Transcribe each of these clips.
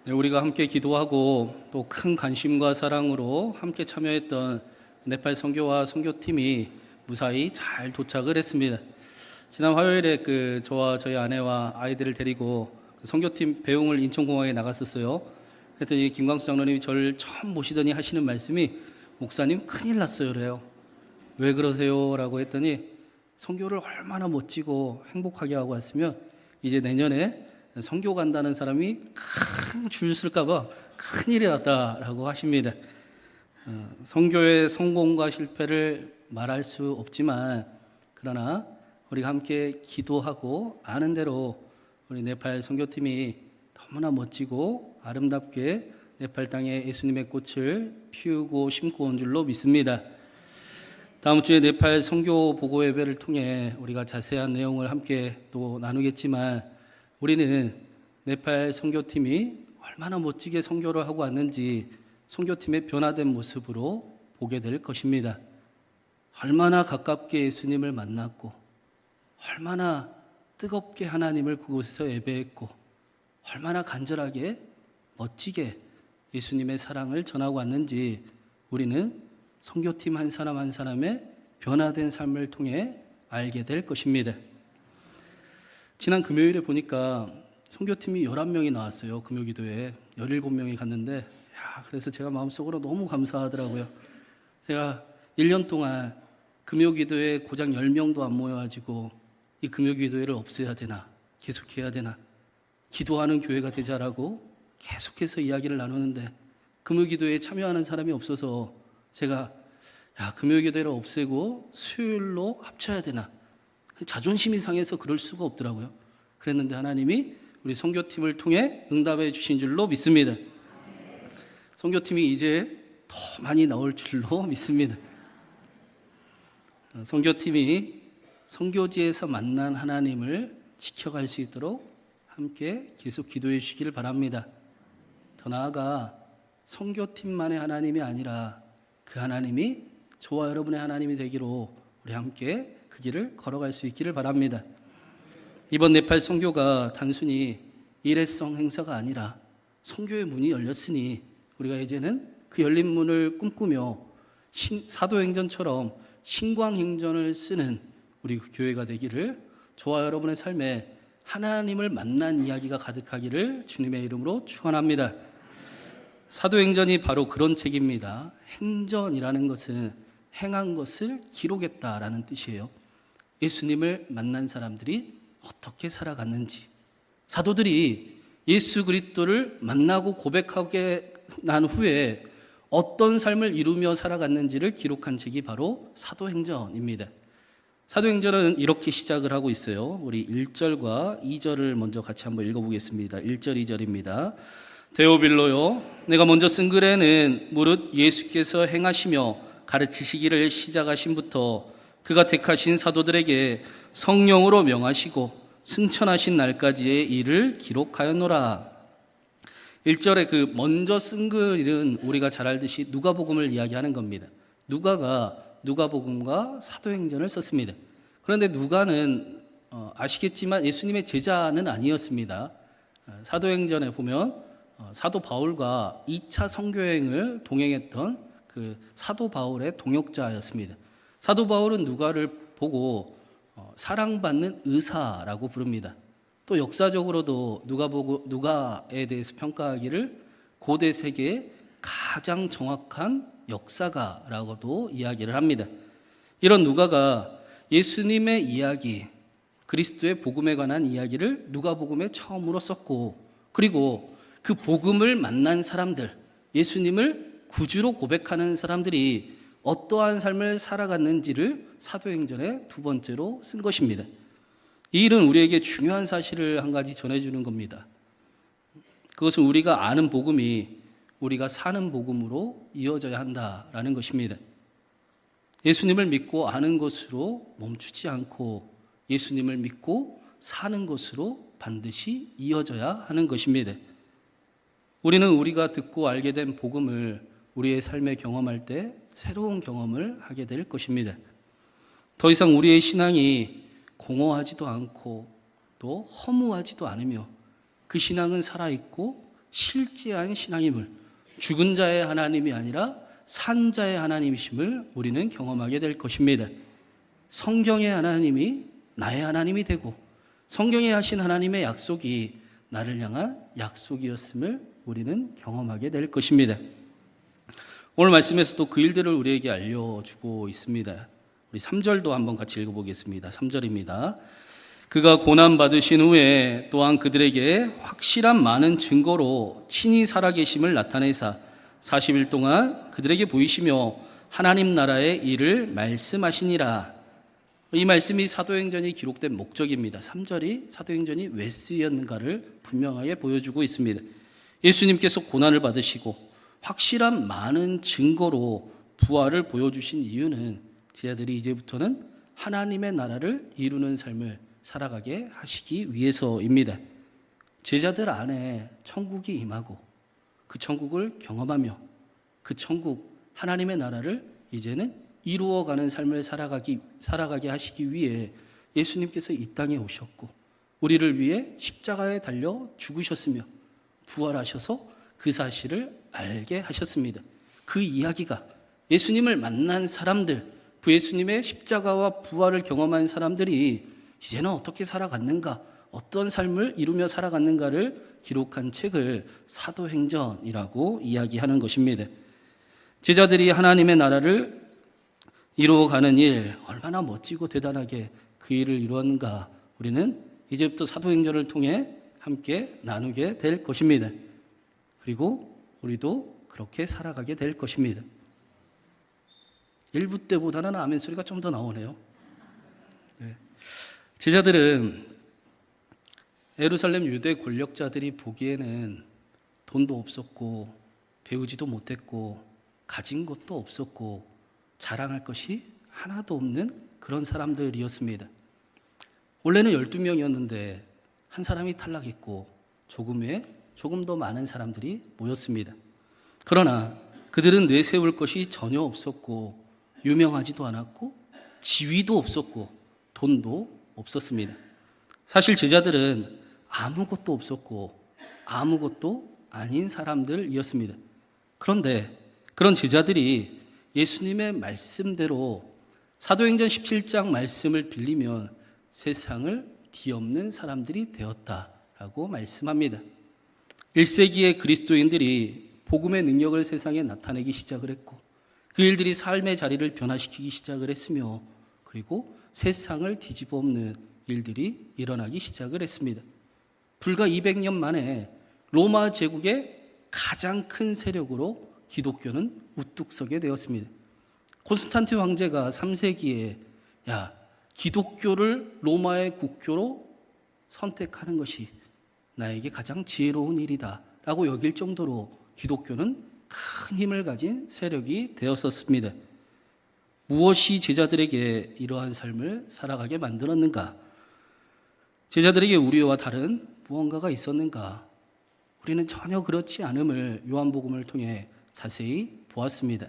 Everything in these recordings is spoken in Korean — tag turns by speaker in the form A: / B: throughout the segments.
A: 네, 우리가 함께 기도하고 또 큰 관심과 사랑으로 함께 참여했던 네팔 선교와 선교팀이 무사히 잘 도착을 했습니다. 지난 화요일에 저와 저희 아내와 아이들을 데리고 선교팀 배웅을 인천공항에 나갔었어요. 그랬더니 김광수 장로님이 저를 처음 모시더니 하시는 말씀이, 목사님 큰일 났어요 그래요. 왜 그러세요? 라고 했더니, 선교를 얼마나 멋지고 행복하게 하고 왔으면 이제 내년에 선교 간다는 사람이 큰 줄 쓸까봐 큰일이 났다라고 하십니다. 선교의 성공과 실패를 말할 수 없지만, 그러나 우리가 함께 기도하고 아는 대로 우리 네팔 선교팀이 너무나 멋지고 아름답게 네팔 땅에 예수님의 꽃을 피우고 심고 온 줄로 믿습니다. 다음 주에 네팔 선교 보고 예배를 통해 우리가 자세한 내용을 함께 또 나누겠지만, 우리는 네팔 선교팀이 얼마나 멋지게 선교를 하고 왔는지 선교팀의 변화된 모습으로 보게 될 것입니다. 얼마나 가깝게 예수님을 만났고, 얼마나 뜨겁게 하나님을 그곳에서 예배했고, 얼마나 간절하게 멋지게 예수님의 사랑을 전하고 왔는지 우리는 선교팀 한 사람 한 사람의 변화된 삶을 통해 알게 될 것입니다. 지난 금요일에 보니까 선교팀이 11명이 나왔어요. 금요기도에 17명이 갔는데, 그래서 제가 마음속으로 너무 감사하더라고요. 제가 1년 동안 금요기도에 고작 10명도 안 모여가지고 이 금요기도회를 없애야 되나, 계속해야 되나, 기도하는 교회가 되자라고 계속해서 이야기를 나누는데, 금요기도회에 참여하는 사람이 없어서 제가 금요기도회를 없애고 수요일로 합쳐야 되나, 자존심이 상해서 그럴 수가 없더라고요. 그랬는데 하나님이 우리 선교팀을 통해 응답해 주신 줄로 믿습니다. 선교팀이 이제 더 많이 나올 줄로 믿습니다. 선교팀이 선교지에서 만난 하나님을 지켜갈 수 있도록 함께 계속 기도해 주시기를 바랍니다. 더 나아가 선교팀만의 하나님이 아니라 그 하나님이 저와 여러분의 하나님이 되기로 우리 함께 그 길을 걸어갈 수 있기를 바랍니다. 이번 네팔 선교가 단순히 일회성 행사가 아니라 선교의 문이 열렸으니 우리가 이제는 그 열린 문을 꿈꾸며 사도행전처럼 신광행전을 쓰는 우리 교회가 되기를, 저와 여러분의 삶에 하나님을 만난 이야기가 가득하기를 주님의 이름으로 축원합니다. 사도행전이 바로 그런 책입니다. 행전이라는 것은 행한 것을 기록했다라는 뜻이에요. 예수님을 만난 사람들이 어떻게 살아갔는지, 사도들이 예수 그리스도를 만나고 고백하게 난 후에 어떤 삶을 이루며 살아갔는지를 기록한 책이 바로 사도행전입니다. 사도행전은 이렇게 시작을 하고 있어요. 우리 1절과 2절을 먼저 같이 한번 읽어보겠습니다. 1절, 2절입니다. 데오빌로요, 내가 먼저 쓴 글에는 무릇 예수께서 행하시며 가르치시기를 시작하신부터 그가 택하신 사도들에게 성령으로 명하시고 승천하신 날까지의 일을 기록하였노라. 1절에 그 먼저 쓴 글은 우리가 잘 알듯이 누가복음을 이야기하는 겁니다. 누가가 누가복음과 사도행전을 썼습니다. 그런데 누가는 아시겠지만 예수님의 제자는 아니었습니다. 사도행전에 보면 사도 바울과 2차 선교행을 동행했던 그 사도 바울의 동역자였습니다. 사도 바울은 누가를 보고 사랑받는 의사라고 부릅니다. 또 역사적으로도 누가에 대해서 평가하기를 고대 세계의 가장 정확한 역사가라고도 이야기를 합니다. 이런 누가가 예수님의 이야기, 그리스도의 복음에 관한 이야기를 누가복음에 처음으로 썼고, 그리고 그 복음을 만난 사람들, 예수님을 구주로 고백하는 사람들이 어떠한 삶을 살아갔는지를 사도행전의 두 번째로 쓴 것입니다. 이 일은 우리에게 중요한 사실을 한 가지 전해주는 겁니다. 그것은 우리가 아는 복음이 우리가 사는 복음으로 이어져야 한다라는 것입니다. 예수님을 믿고 아는 것으로 멈추지 않고 예수님을 믿고 사는 것으로 반드시 이어져야 하는 것입니다. 우리는 우리가 듣고 알게 된 복음을 우리의 삶에 경험할 때 새로운 경험을 하게 될 것입니다. 더 이상 우리의 신앙이 공허하지도 않고 또 허무하지도 않으며 그 신앙은 살아있고 실제한 신앙임을, 죽은 자의 하나님이 아니라 산 자의 하나님이심을 우리는 경험하게 될 것입니다. 성경의 하나님이 나의 하나님이 되고 성경에 하신 하나님의 약속이 나를 향한 약속이었음을 우리는 경험하게 될 것입니다. 오늘 말씀에서도 그 일들을 우리에게 알려주고 있습니다. 우리 3절도 한번 같이 읽어보겠습니다. 3절입니다. 그가 고난받으신 후에 또한 그들에게 확실한 많은 증거로 친히 살아계심을 나타내사 40일 동안 그들에게 보이시며 하나님 나라의 일을 말씀하시니라. 이 말씀이 사도행전이 기록된 목적입니다. 3절이 사도행전이 왜 쓰였는가를 분명하게 보여주고 있습니다. 예수님께서 고난을 받으시고 확실한 많은 증거로 부활을 보여주신 이유는 제자들이 이제부터는 하나님의 나라를 이루는 삶을 살아가게 하시기 위해서입니다. 제자들 안에 천국이 임하고 그 천국을 경험하며 그 천국 하나님의 나라를 이제는 이루어가는 삶을 살아가게 하시기 위해 예수님께서 이 땅에 오셨고 우리를 위해 십자가에 달려 죽으셨으며 부활하셔서 그 사실을 알게 하셨습니다. 그 이야기가 예수님을 만난 사람들, 그 예수님의 십자가와 부활을 경험한 사람들이 이제는 어떻게 살아갔는가, 어떤 삶을 이루며 살아갔는가를 기록한 책을 사도행전이라고 이야기하는 것입니다. 제자들이 하나님의 나라를 이루어가는 일, 얼마나 멋지고 대단하게 그 일을 이루었는가 우리는 이제부터 사도행전을 통해 함께 나누게 될 것입니다. 그리고 우리도 그렇게 살아가게 될 것입니다. 1부 때보다는 아멘 소리가 좀 더 나오네요. 네. 제자들은 예루살렘 유대 권력자들이 보기에는 돈도 없었고 배우지도 못했고 가진 것도 없었고 자랑할 것이 하나도 없는 그런 사람들이었습니다. 원래는 12명이었는데 한 사람이 탈락했고 조금 더 많은 사람들이 모였습니다. 그러나 그들은 내세울 것이 전혀 없었고 유명하지도 않았고 지위도 없었고 돈도 없었습니다. 사실 제자들은 아무것도 없었고 아무것도 아닌 사람들이었습니다. 그런데 그런 제자들이 예수님의 말씀대로 사도행전 17장 말씀을 빌리면 세상을 뒤엎는 사람들이 되었다라고 말씀합니다. 1세기의 그리스도인들이 복음의 능력을 세상에 나타내기 시작을 했고 그 일들이 삶의 자리를 변화시키기 시작을 했으며 그리고 세상을 뒤집어 엎는 일들이 일어나기 시작을 했습니다. 불과 200년 만에 로마 제국의 가장 큰 세력으로 기독교는 우뚝 서게 되었습니다. 콘스탄틴 황제가 3세기에 기독교를 로마의 국교로 선택하는 것이 나에게 가장 지혜로운 일이다 라고 여길 정도로 기독교는 큰 힘을 가진 세력이 되었었습니다. 무엇이 제자들에게 이러한 삶을 살아가게 만들었는가? 제자들에게 우리와 다른 무언가가 있었는가? 우리는 전혀 그렇지 않음을 요한복음을 통해 자세히 보았습니다.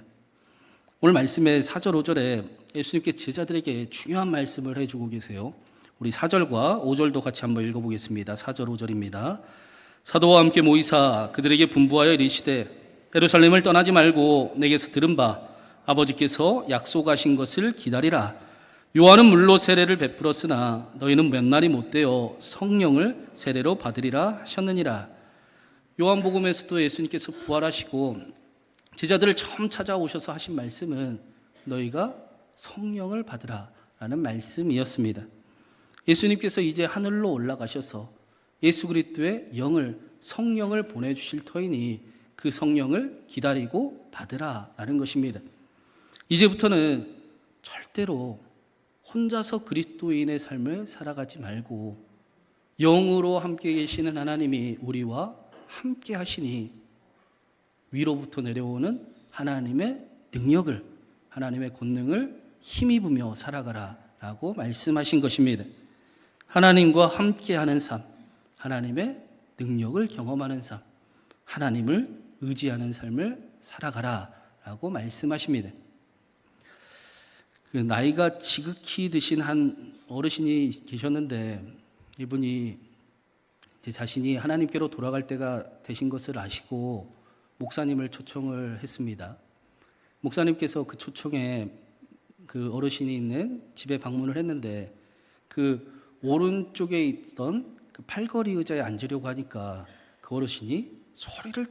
A: 오늘 말씀의 4절 5절에 예수님께 제자들에게 중요한 말씀을 해주고 계세요. 우리 4절과 5절도 같이 한번 읽어보겠습니다. 4절 5절입니다. 사도와 함께 모이사 그들에게 분부하여 이르시되 예루살렘을 떠나지 말고 내게서 들은 바 아버지께서 약속하신 것을 기다리라. 요한은 물로 세례를 베풀었으나 너희는 몇 날이 못되어 성령을 세례로 받으리라 하셨느니라. 요한복음에서도 예수님께서 부활하시고 제자들을 처음 찾아오셔서 하신 말씀은 너희가 성령을 받으라 라는 말씀이었습니다. 예수님께서 이제 하늘로 올라가셔서 예수 그리스도의 성령을 보내주실 터이니 그 성령을 기다리고 받으라 라는 것입니다. 이제부터는 절대로 혼자서 그리스도인의 삶을 살아가지 말고 영으로 함께 계시는 하나님이 우리와 함께 하시니 위로부터 내려오는 하나님의 능력을, 하나님의 권능을 힘입으며 살아가라 라고 말씀하신 것입니다. 하나님과 함께하는 삶, 하나님의 능력을 경험하는 삶, 하나님을 의지하는 삶을 살아가라 라고 말씀하십니다. 나이가 지극히 드신 한 어르신이 계셨는데 이분이 이제 자신이 하나님께로 돌아갈 때가 되신 것을 아시고 목사님을 초청을 했습니다. 목사님께서 그 초청에 그 어르신이 있는 집에 방문을 했는데 그 오른쪽에 있던 그 팔걸이 의자에 앉으려고 하니까 그 어르신이 소리를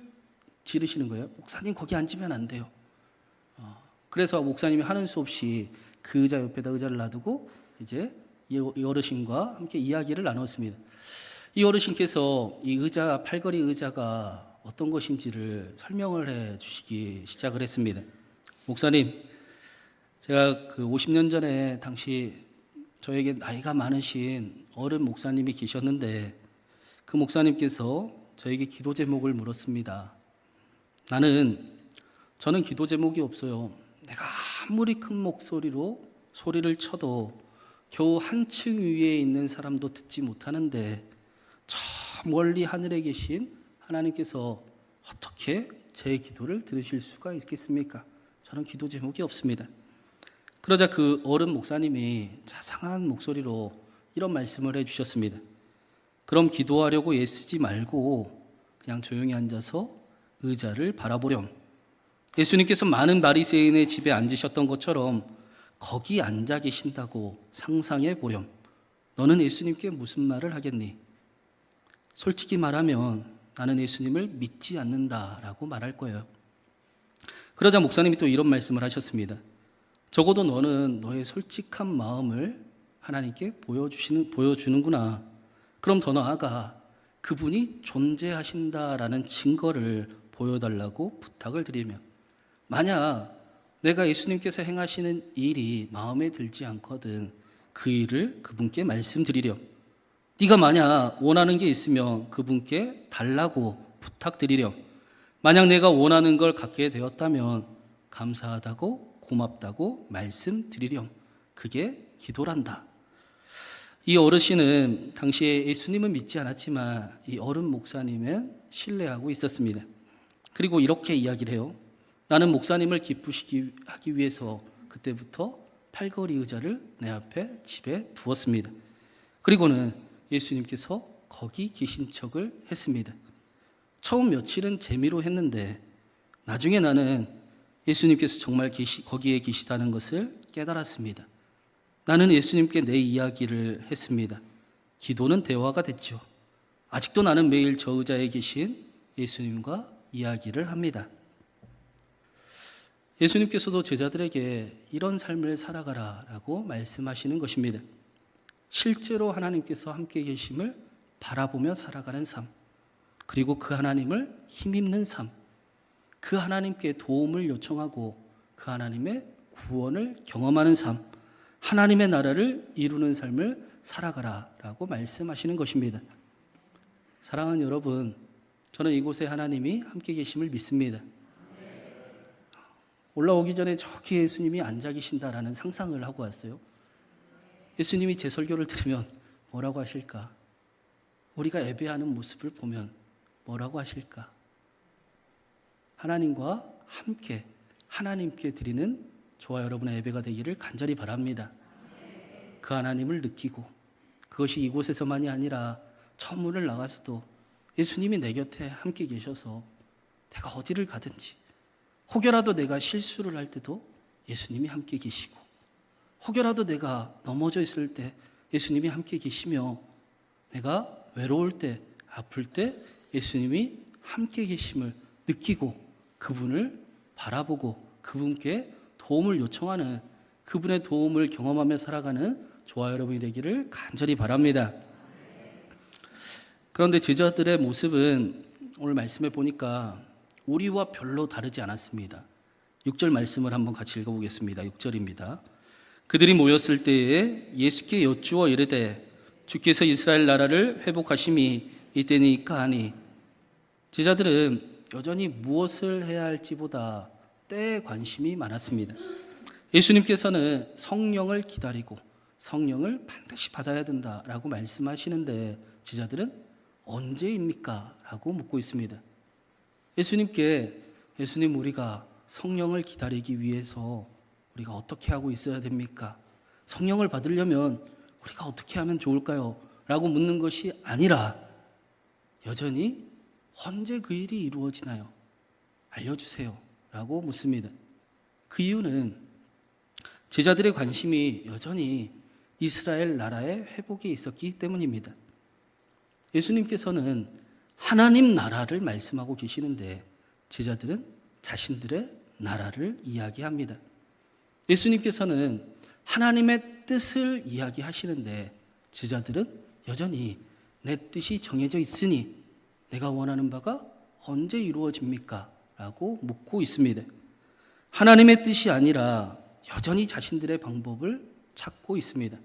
A: 지르시는 거예요. 목사님 거기 앉으면 안 돼요. 그래서 목사님이 하는 수 없이 그 의자 옆에다 의자를 놔두고 이제 이 어르신과 함께 이야기를 나눴습니다. 이 어르신께서 이 의자, 팔걸이 의자가 어떤 것인지를 설명을 해 주시기 시작을 했습니다. 목사님, 제가 그 50년 전에 당시 저에게 나이가 많으신 어른 목사님이 계셨는데 그 목사님께서 저에게 기도 제목을 물었습니다. 저는 기도 제목이 없어요. 내가 아무리 큰 목소리로 소리를 쳐도 겨우 한층 위에 있는 사람도 듣지 못하는데 저 멀리 하늘에 계신 하나님께서 어떻게 제 기도를 들으실 수가 있겠습니까? 저는 기도 제목이 없습니다. 그러자 그 어른 목사님이 자상한 목소리로 이런 말씀을 해주셨습니다. 그럼 기도하려고 애쓰지 말고 그냥 조용히 앉아서 의자를 바라보렴. 예수님께서 많은 바리새인의 집에 앉으셨던 것처럼 거기 앉아 계신다고 상상해 보렴. 너는 예수님께 무슨 말을 하겠니? 솔직히 말하면 나는 예수님을 믿지 않는다라고 말할 거예요. 그러자 목사님이 또 이런 말씀을 하셨습니다. 적어도 너는 너의 솔직한 마음을 하나님께 보여주는구나. 그럼 더 나아가 그분이 존재하신다라는 증거를 보여달라고 부탁을 드리며 만약 내가 예수님께서 행하시는 일이 마음에 들지 않거든 그 일을 그분께 말씀드리렴. 네가 만약 원하는 게 있으면 그분께 달라고 부탁드리렴. 만약 내가 원하는 걸 갖게 되었다면 감사하다고 고맙다고 말씀드리렴. 그게 기도란다. 이 어르신은 당시에 예수님은 믿지 않았지만 이 어른 목사님은 신뢰하고 있었습니다. 그리고 이렇게 이야기를 해요. 나는 목사님을 기쁘시게 하기 위해서 그때부터 팔걸이 의자를 내 앞에 집에 두었습니다. 그리고는 예수님께서 거기 계신 척을 했습니다. 처음 며칠은 재미로 했는데 나중에 나는 예수님께서 정말 거기에 계시다는 것을 깨달았습니다. 나는 예수님께 내 이야기를 했습니다. 기도는 대화가 됐죠. 아직도 나는 매일 저 의자에 계신 예수님과 이야기를 합니다. 예수님께서도 제자들에게 이런 삶을 살아가라라고 말씀하시는 것입니다. 실제로 하나님께서 함께 계심을 바라보며 살아가는 삶, 그리고 그 하나님을 힘입는 삶, 그 하나님께 도움을 요청하고 그 하나님의 구원을 경험하는 삶, 하나님의 나라를 이루는 삶을 살아가라라고 말씀하시는 것입니다. 사랑하는 여러분, 저는 이곳에 하나님이 함께 계심을 믿습니다. 올라오기 전에 저기 예수님이 앉아 계신다라는 상상을 하고 왔어요. 예수님이 제 설교를 들으면 뭐라고 하실까? 우리가 예배하는 모습을 보면 뭐라고 하실까? 하나님과 함께 하나님께 드리는 저와 여러분의 예배가 되기를 간절히 바랍니다. 그 하나님을 느끼고 그것이 이곳에서만이 아니라 저 문을 나가서도 예수님이 내 곁에 함께 계셔서 내가 어디를 가든지 혹여라도 내가 실수를 할 때도 예수님이 함께 계시고 혹여라도 내가 넘어져 있을 때 예수님이 함께 계시며 내가 외로울 때 아플 때 예수님이 함께 계심을 느끼고 그분을 바라보고 그분께 도움을 요청하는 그분의 도움을 경험하며 살아가는 저와 여러분이 되기를 간절히 바랍니다. 그런데 제자들의 모습은 오늘 말씀에 보니까 우리와 별로 다르지 않았습니다. 6절 말씀을 한번 같이 읽어보겠습니다. 6절입니다. 그들이 모였을 때에 예수께 여쭈어 이르되 주께서 이스라엘 나라를 회복하심이 이때니까 하니 제자들은 여전히 무엇을 해야 할지보다 때에 관심이 많았습니다. 예수님께서는 성령을 기다리고 성령을 반드시 받아야 된다라고 말씀하시는데 제자들은 언제입니까? 라고 묻고 있습니다. 예수님 우리가 성령을 기다리기 위해서 우리가 어떻게 하고 있어야 됩니까? 성령을 받으려면 우리가 어떻게 하면 좋을까요? 라고 묻는 것이 아니라 여전히 언제 그 일이 이루어지나요? 알려주세요 라고 묻습니다. 그 이유는 제자들의 관심이 여전히 이스라엘 나라의 회복에 있었기 때문입니다. 예수님께서는 하나님 나라를 말씀하고 계시는데 제자들은 자신들의 나라를 이야기합니다. 예수님께서는 하나님의 뜻을 이야기하시는데 제자들은 여전히 내 뜻이 정해져 있으니 내가 원하는 바가 언제 이루어집니까? 라고 묻고 있습니다. 하나님의 뜻이 아니라 여전히 자신들의 방법을 찾고 있습니다.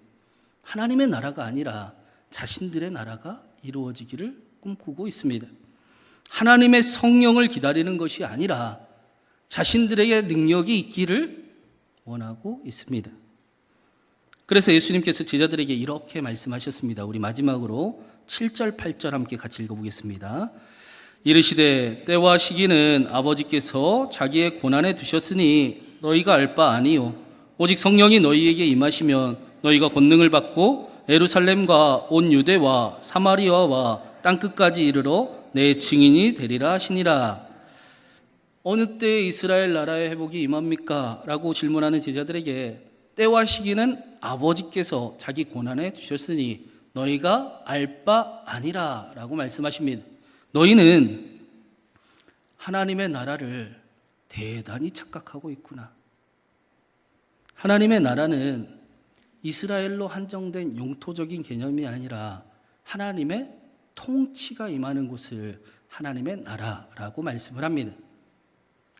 A: 하나님의 나라가 아니라 자신들의 나라가 이루어지기를 꿈꾸고 있습니다. 하나님의 성령을 기다리는 것이 아니라 자신들에게 능력이 있기를 원하고 있습니다. 그래서 예수님께서 제자들에게 이렇게 말씀하셨습니다. 우리 마지막으로 7절, 8절 함께 같이 읽어보겠습니다. 이르시되 때와 시기는 아버지께서 자기의 고난에 두셨으니 너희가 알 바 아니요 오직 성령이 너희에게 임하시면 너희가 권능을 받고 예루살렘과 온 유대와 사마리아와 땅끝까지 이르러 내 증인이 되리라 하시니라. 어느 때 이스라엘 나라의 회복이 임합니까? 라고 질문하는 제자들에게 때와 시기는 아버지께서 자기 고난에 주셨으니 너희가 알 바 아니라 라고 말씀하십니다. 너희는 하나님의 나라를 대단히 착각하고 있구나. 하나님의 나라는 이스라엘로 한정된 영토적인 개념이 아니라 하나님의 통치가 임하는 곳을 하나님의 나라라고 말씀을 합니다.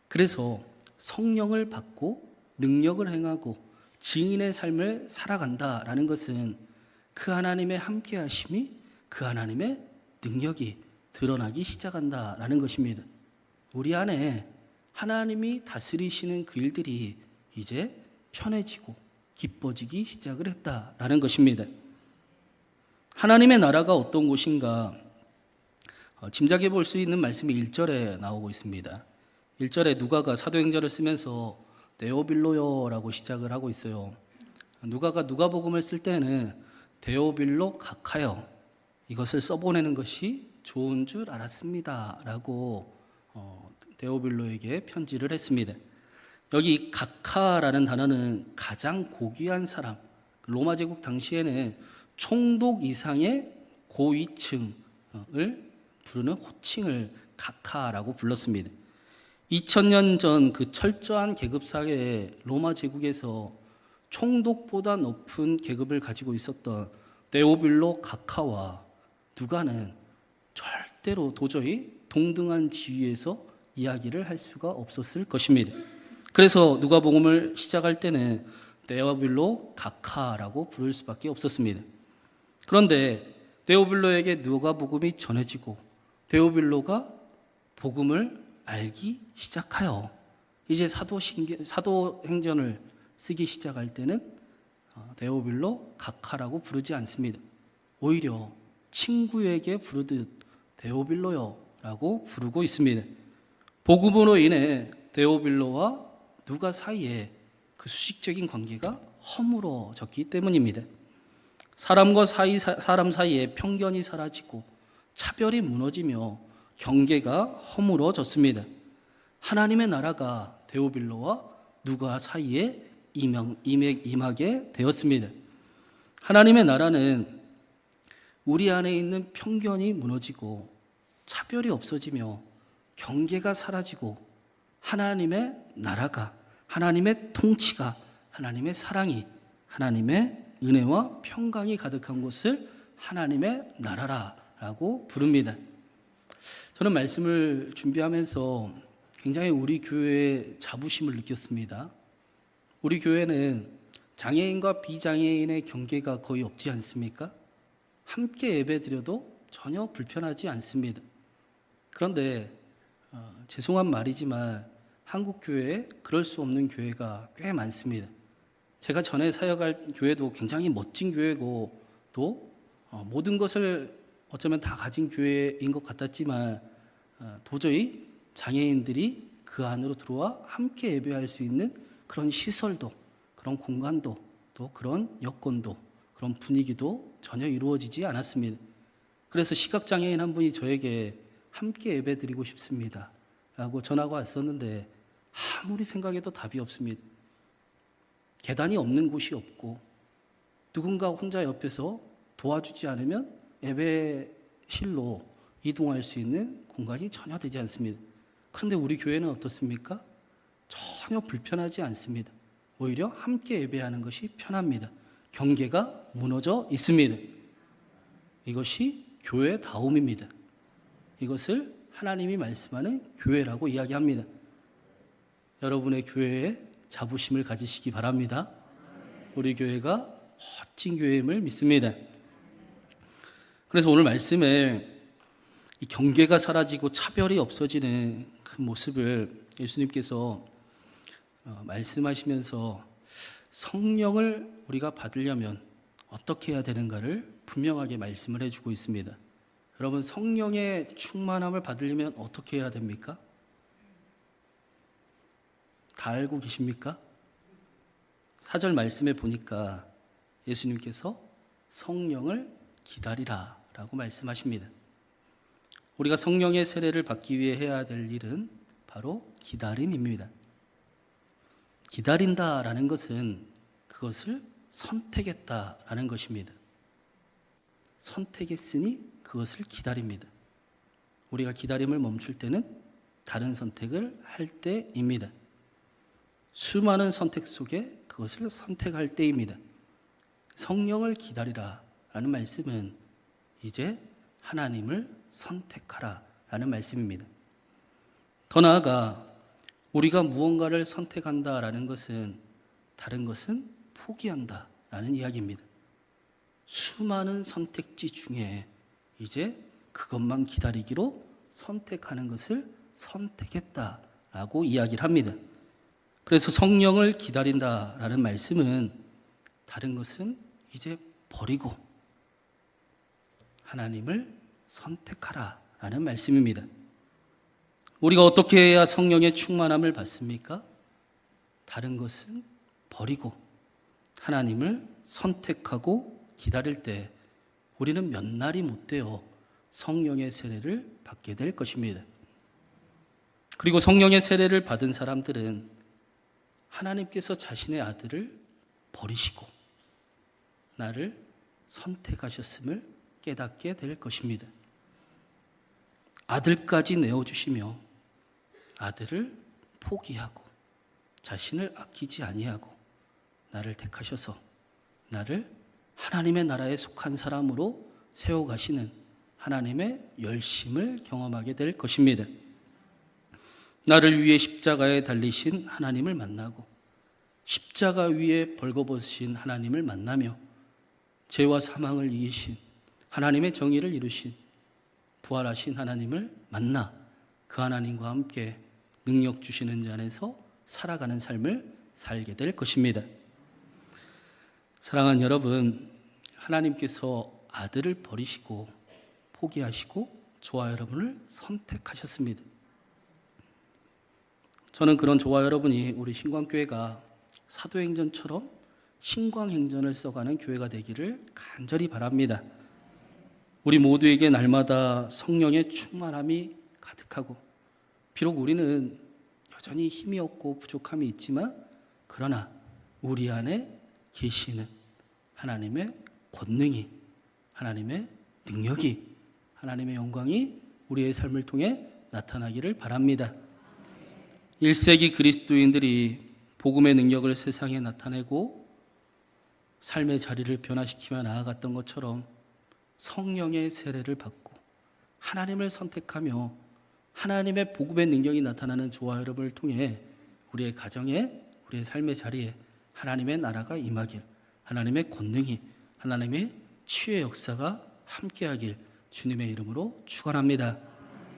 A: 그래서 성령을 받고 능력을 행하고 증인의 삶을 살아간다라는 것은 그 하나님의 함께하심이 그 하나님의 능력이 드러나기 시작한다라는 것입니다. 우리 안에 하나님이 다스리시는 그 일들이 이제 편해지고 기뻐지기 시작을 했다라는 것입니다. 하나님의 나라가 어떤 곳인가 짐작해 볼 수 있는 말씀이 1절에 나오고 있습니다. 1절에 누가가 사도행전을 쓰면서 데오빌로요라고 시작을 하고 있어요. 누가가 누가복음을 쓸 때는 데오빌로 각하여 이것을 써보내는 것이 좋은 줄 알았습니다 라고 데오빌로에게 편지를 했습니다. 여기 각하라는 단어는 가장 고귀한 사람, 로마 제국 당시에는 총독 이상의 고위층을 부르는 호칭을 각하라고 불렀습니다. 2000년 전 그 철저한 계급 사회에 로마 제국에서 총독보다 높은 계급을 가지고 있었던 데오빌로 각하와 누가는 절대로 도저히 동등한 지위에서 이야기를 할 수가 없었을 것입니다. 그래서 누가복음을 시작할 때는 데오빌로 각하라고 부를 수밖에 없었습니다. 그런데 데오빌로에게 누가복음이 전해지고 데오빌로가 복음을 알기 시작하여 이제 사도행전을 쓰기 시작할 때는 데오빌로 각하라고 부르지 않습니다. 오히려 친구에게 부르듯 데오빌로요라고 부르고 있습니다. 복음으로 인해 데오빌로와 누가 사이에 그 수직적인 관계가 허물어졌기 때문입니다. 사람과 사람 사이에 편견이 사라지고 차별이 무너지며 경계가 허물어졌습니다. 하나님의 나라가 데오빌로와 누가 사이에 임하게 되었습니다. 하나님의 나라는 우리 안에 있는 편견이 무너지고 차별이 없어지며 경계가 사라지고 하나님의 나라가, 하나님의 통치가, 하나님의 사랑이, 하나님의 은혜와 평강이 가득한 곳을 하나님의 나라라고 부릅니다. 저는 말씀을 준비하면서 굉장히 우리 교회의 자부심을 느꼈습니다. 우리 교회는 장애인과 비장애인의 경계가 거의 없지 않습니까? 함께 예배드려도 전혀 불편하지 않습니다. 그런데 죄송한 말이지만 한국 교회에 그럴 수 없는 교회가 꽤 많습니다. 제가 전에 사역할 교회도 굉장히 멋진 교회고 또 모든 것을 어쩌면 다 가진 교회인 것 같았지만 도저히 장애인들이 그 안으로 들어와 함께 예배할 수 있는 그런 시설도, 그런 공간도, 또 그런 여건도, 그런 분위기도 전혀 이루어지지 않았습니다. 그래서 시각장애인 한 분이 저에게 함께 예배드리고 싶습니다 라고 전화가 왔었는데 아무리 생각해도 답이 없습니다. 계단이 없는 곳이 없고 누군가 혼자 옆에서 도와주지 않으면 예배실로 이동할 수 있는 공간이 전혀 되지 않습니다. 그런데 우리 교회는 어떻습니까? 전혀 불편하지 않습니다. 오히려 함께 예배하는 것이 편합니다. 경계가 무너져 있습니다. 이것이 교회다움입니다. 이것을 하나님이 말씀하는 교회라고 이야기합니다. 여러분의 교회에 자부심을 가지시기 바랍니다. 우리 교회가 멋진 교회임을 믿습니다. 그래서 오늘 말씀에 이 경계가 사라지고 차별이 없어지는 그 모습을 예수님께서 말씀하시면서 성령을 우리가 받으려면 어떻게 해야 되는가를 분명하게 말씀을 해주고 있습니다. 여러분, 성령의 충만함을 받으려면 어떻게 해야 됩니까? 다 알고 계십니까? 4절 말씀에 보니까 예수님께서 성령을 기다리라 라고 말씀하십니다. 우리가 성령의 세례를 받기 위해 해야 될 일은 바로 기다림입니다. 기다린다라는 것은 그것을 선택했다라는 것입니다. 선택했으니 그것을 기다립니다. 우리가 기다림을 멈출 때는 다른 선택을 할 때입니다. 수많은 선택 속에 그것을 선택할 때입니다. 성령을 기다리라 라는 말씀은 이제 하나님을 선택하라 라는 말씀입니다. 더 나아가 우리가 무언가를 선택한다라는 것은 다른 것은 포기한다 라는 이야기입니다. 수많은 선택지 중에 이제 그것만 기다리기로 선택하는 것을 선택했다라고 이야기를 합니다. 그래서 성령을 기다린다라는 말씀은 다른 것은 이제 버리고 하나님을 선택하라라는 말씀입니다. 우리가 어떻게 해야 성령의 충만함을 받습니까? 다른 것은 버리고 하나님을 선택하고 기다릴 때 우리는 몇 날이 못 되어 성령의 세례를 받게 될 것입니다. 그리고 성령의 세례를 받은 사람들은 하나님께서 자신의 아들을 버리시고 나를 선택하셨음을 깨닫게 될 것입니다. 아들까지 내어주시며 아들을 포기하고 자신을 아끼지 아니하고 나를 택하셔서 나를 하나님의 나라에 속한 사람으로 세워가시는 하나님의 열심을 경험하게 될 것입니다. 나를 위해 십자가에 달리신 하나님을 만나고 십자가 위에 벌거벗으신 하나님을 만나며 죄와 사망을 이기신 하나님의 정의를 이루신 부활하신 하나님을 만나 그 하나님과 함께 능력 주시는 자 안에서 살아가는 삶을 살게 될 것입니다. 사랑하는 여러분, 하나님께서 아들을 버리시고 포기하시고 저와 여러분을 선택하셨습니다. 저는 그런 저와 여러분이 우리 신광교회가 사도행전처럼 신광행전을 써가는 교회가 되기를 간절히 바랍니다. 우리 모두에게 날마다 성령의 충만함이 가득하고 비록 우리는 여전히 힘이 없고 부족함이 있지만 그러나 우리 안에 계시는 하나님의 권능이 하나님의 능력이 하나님의 영광이 우리의 삶을 통해 나타나기를 바랍니다. 1세기 그리스도인들이 복음의 능력을 세상에 나타내고 삶의 자리를 변화시키며 나아갔던 것처럼 성령의 세례를 받고 하나님을 선택하며 하나님의 복음의 능력이 나타나는 저와 여러분을 통해 우리의 가정에 우리의 삶의 자리에 하나님의 나라가 임하길, 하나님의 권능이, 하나님의 치유의 역사가 함께하길 주님의 이름으로 축원합니다.